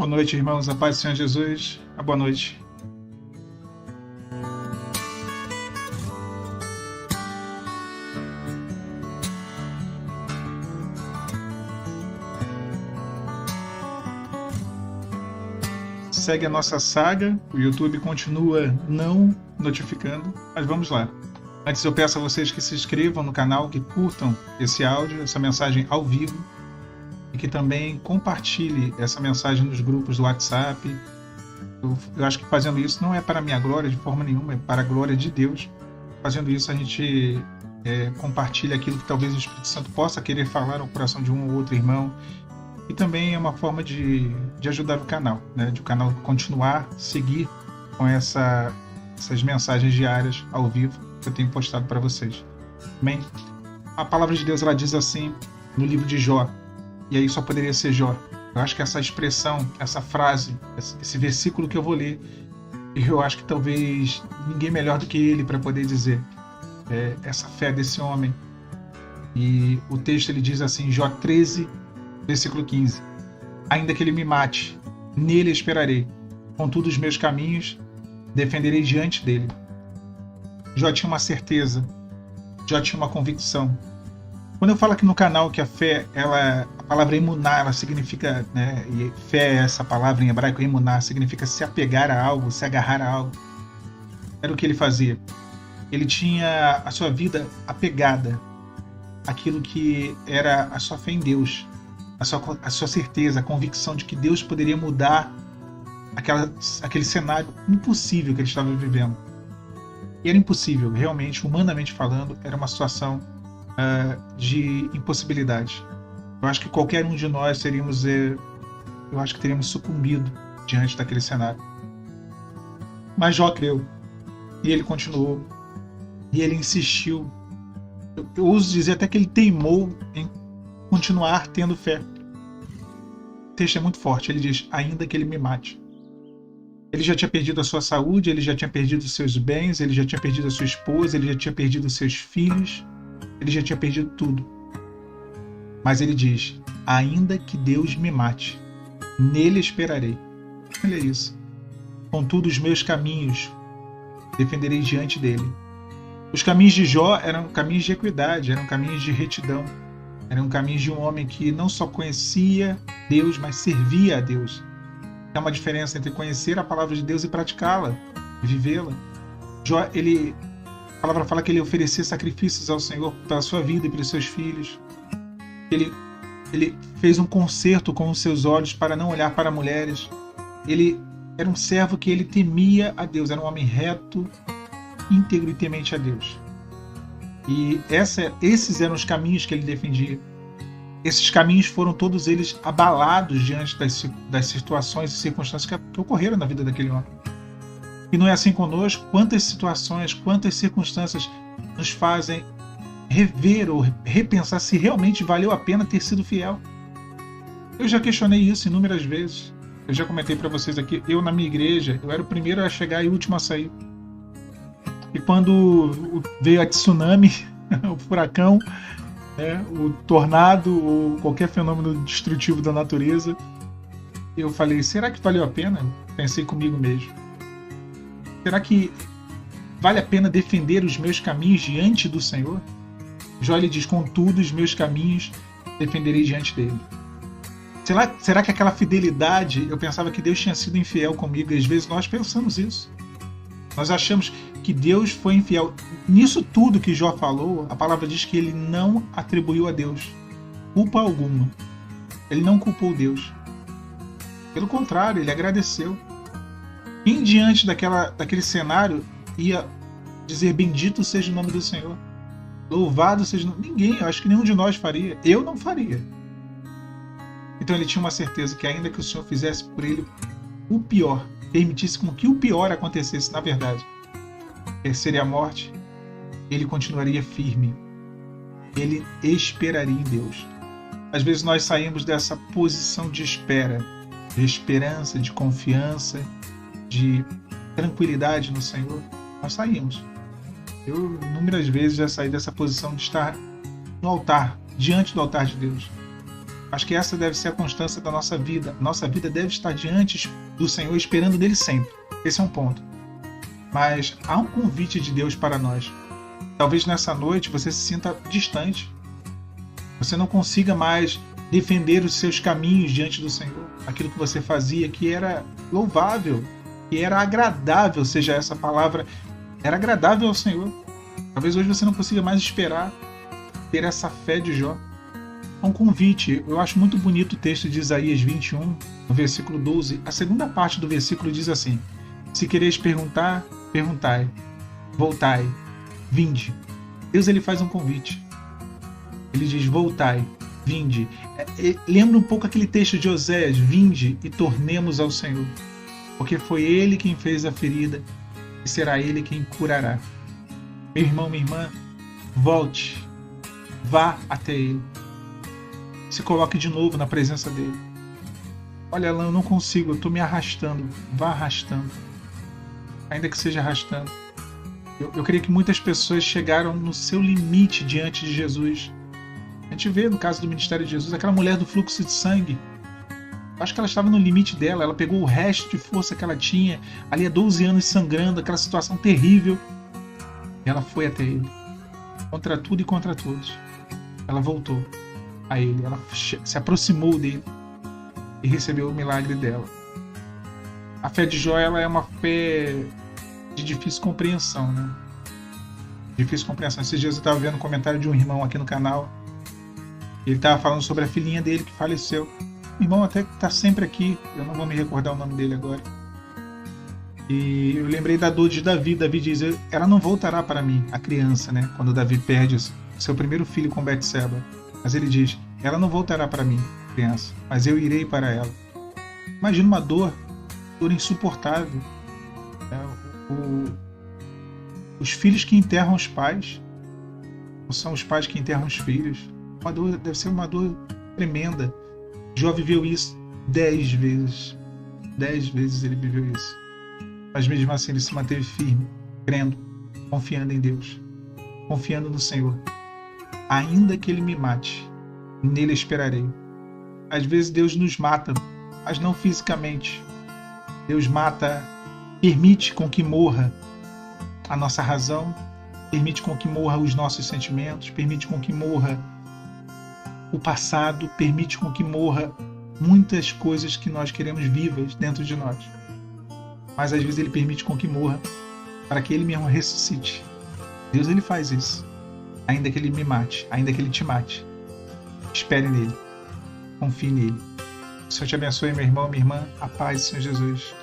Boa noite, irmãos. A paz do Senhor Jesus. A boa noite. Segue a nossa saga. O YouTube continua não notificando, mas vamos lá. Antes eu peço a vocês que se inscrevam no canal, que curtam esse áudio, essa mensagem ao vivo, e que também compartilhe essa mensagem nos grupos do WhatsApp. Eu acho que fazendo isso não é para a minha glória de forma nenhuma, é para a glória de Deus. Fazendo isso a gente compartilha aquilo que talvez o Espírito Santo possa querer falar ao coração de um ou outro irmão. E também é uma forma de ajudar o canal, né? De o canal continuar, seguir com essas mensagens diárias ao vivo que eu tenho postado para vocês. Amém? A palavra de Deus ela diz assim no livro de Jó, e aí só poderia ser Jó. Eu acho que essa expressão, essa frase, esse versículo que eu vou ler, eu acho que talvez ninguém melhor do que ele para poder dizer essa fé desse homem. E o texto ele diz assim, Jó 13, versículo 15: ainda que ele me mate, nele esperarei, contudo os meus caminhos defenderei diante dele. Jó tinha uma certeza, Jó tinha uma convicção. Quando eu falo aqui no canal que a fé, a palavra emuná, ela significa, né, e fé, essa palavra em hebraico, emuná, significa se apegar a algo, se agarrar a algo. Era o que ele fazia. Ele tinha a sua vida apegada àquilo que era a sua fé em Deus, a sua certeza, a convicção de que Deus poderia mudar aquele cenário impossível que ele estava vivendo. E era impossível, realmente, humanamente falando, era uma situação de impossibilidade. Eu acho que qualquer um de nós teríamos sucumbido diante daquele cenário. Mas Jó creu, e ele continuou, e ele insistiu. Eu ouso dizer até que ele teimou em continuar tendo fé. O texto é muito forte, ele diz, ainda que ele me mate. Ele já tinha perdido a sua saúde, ele já tinha perdido os seus bens, ele já tinha perdido a sua esposa, ele já tinha perdido os seus filhos, ele já tinha perdido tudo. Mas ele diz, ainda que Deus me mate, nele esperarei. Olha isso. Contudo, os meus caminhos defenderei diante dele. Os caminhos de Jó eram caminhos de equidade, eram caminhos de retidão, eram caminhos de um homem que não só conhecia Deus, mas servia a Deus. É uma diferença entre conhecer a palavra de Deus e praticá-la, e vivê-la. Jó, a palavra fala que ele oferecia sacrifícios ao Senhor pela sua vida e pelos seus filhos. Ele fez um concerto com os seus olhos para não olhar para mulheres. Ele era um servo que ele temia a Deus, era um homem reto, íntegro e temente a Deus. E esses eram os caminhos que ele defendia. Esses caminhos foram todos eles abalados diante das situações e circunstâncias que ocorreram na vida daquele homem. E não é assim conosco? Quantas situações, quantas circunstâncias nos fazem rever ou repensar se realmente valeu a pena ter sido fiel? Eu já questionei isso inúmeras vezes. Eu já comentei para vocês aqui, eu na minha igreja, eu era o primeiro a chegar e o último a sair. E quando veio a tsunami, o furacão, o tornado ou qualquer fenômeno destrutivo da natureza, eu falei, será que valeu a pena? Pensei comigo mesmo. Será que vale a pena defender os meus caminhos diante do Senhor? Jó ele diz, contudo os meus caminhos defenderei diante dele. Será que aquela fidelidade, eu pensava que Deus tinha sido infiel comigo, e às vezes nós pensamos isso. Nós achamos que Deus foi infiel. Nisso tudo que Jó falou, a palavra diz que ele não atribuiu a Deus culpa alguma. Ele não culpou Deus. Pelo contrário, ele agradeceu. Quem diante daquele cenário ia dizer bendito seja o nome do Senhor? Louvado seja o nome? Ninguém, eu acho que nenhum de nós faria. Eu não faria. Então ele tinha uma certeza que ainda que o Senhor fizesse por ele o pior, permitisse com que o pior acontecesse, na verdade, que seria a morte, ele continuaria firme. Ele esperaria em Deus. Às vezes nós saímos dessa posição de espera, de esperança, de confiança, de tranquilidade no Senhor. Nós saímos. Eu inúmeras vezes já saí dessa posição de estar no altar, diante do altar de Deus. Acho que essa deve ser a constância da nossa vida. Nossa vida deve estar diante do Senhor, esperando dele sempre. Esse é um ponto. Mas há um convite de Deus para nós. Talvez nessa noite você se sinta distante. Você não consiga mais defender os seus caminhos diante do Senhor. Aquilo que você fazia, que era louvável, que era agradável, seja essa palavra, era agradável ao Senhor. Talvez hoje você não consiga mais esperar ter essa fé de Jó. É um convite. Eu acho muito bonito o texto de Isaías 21, no versículo 12. A segunda parte do versículo diz assim: se quereis perguntar, perguntai. Voltai. Vinde. Deus ele faz um convite. Ele diz: voltai. Vinde. Lembra um pouco aquele texto de Oséias: vinde e tornemos ao Senhor. Porque foi Ele quem fez a ferida e será Ele quem curará. Meu irmão, minha irmã, volte. Vá até Ele. Se coloque de novo na presença dele. Olha, Alan, eu não consigo, eu estou me arrastando. Vá arrastando. Ainda que seja arrastando. Eu creio que muitas pessoas chegaram no seu limite diante de Jesus. A gente vê no caso do ministério de Jesus, aquela mulher do fluxo de sangue. Acho que ela estava no limite dela. Ela pegou o resto de força que ela tinha, ali há 12 anos sangrando, aquela situação terrível. E ela foi até ele. Contra tudo e contra todos. Ela voltou a ele, ela se aproximou dele e recebeu o milagre dela. A fé de Jó, ela é uma fé de difícil compreensão, né? Difícil compreensão. Esses dias eu estava vendo um comentário de um irmão aqui no canal. Ele estava falando sobre a filhinha dele que faleceu. O irmão até que está sempre aqui, eu não vou me recordar o nome dele agora. E eu lembrei da dor de Davi. Davi diz: ela não voltará para mim, a criança, né? Quando Davi perde seu primeiro filho com Betseba. Mas ele diz: ela não voltará para mim, criança, mas eu irei para ela. Imagina uma dor insuportável. Os filhos que enterram os pais, ou são os pais que enterram os filhos. Uma dor, deve ser uma dor tremenda. Jó viveu isso 10 vezes. 10 vezes ele viveu isso. Mas mesmo assim ele se manteve firme, crendo, confiando em Deus, confiando no Senhor. Ainda que ele me mate, nele esperarei. Às vezes Deus nos mata, mas não fisicamente. Deus mata, permite com que morra a nossa razão, permite com que morra os nossos sentimentos, permite com que morra o passado, permite com que morra muitas coisas que nós queremos vivas dentro de nós. Mas às vezes ele permite com que morra para que ele mesmo ressuscite. Deus ele faz isso. Ainda que ele me mate, ainda que ele te mate. Espere nele. Confie nele. O Senhor te abençoe, meu irmão, minha irmã. A paz do Senhor Jesus.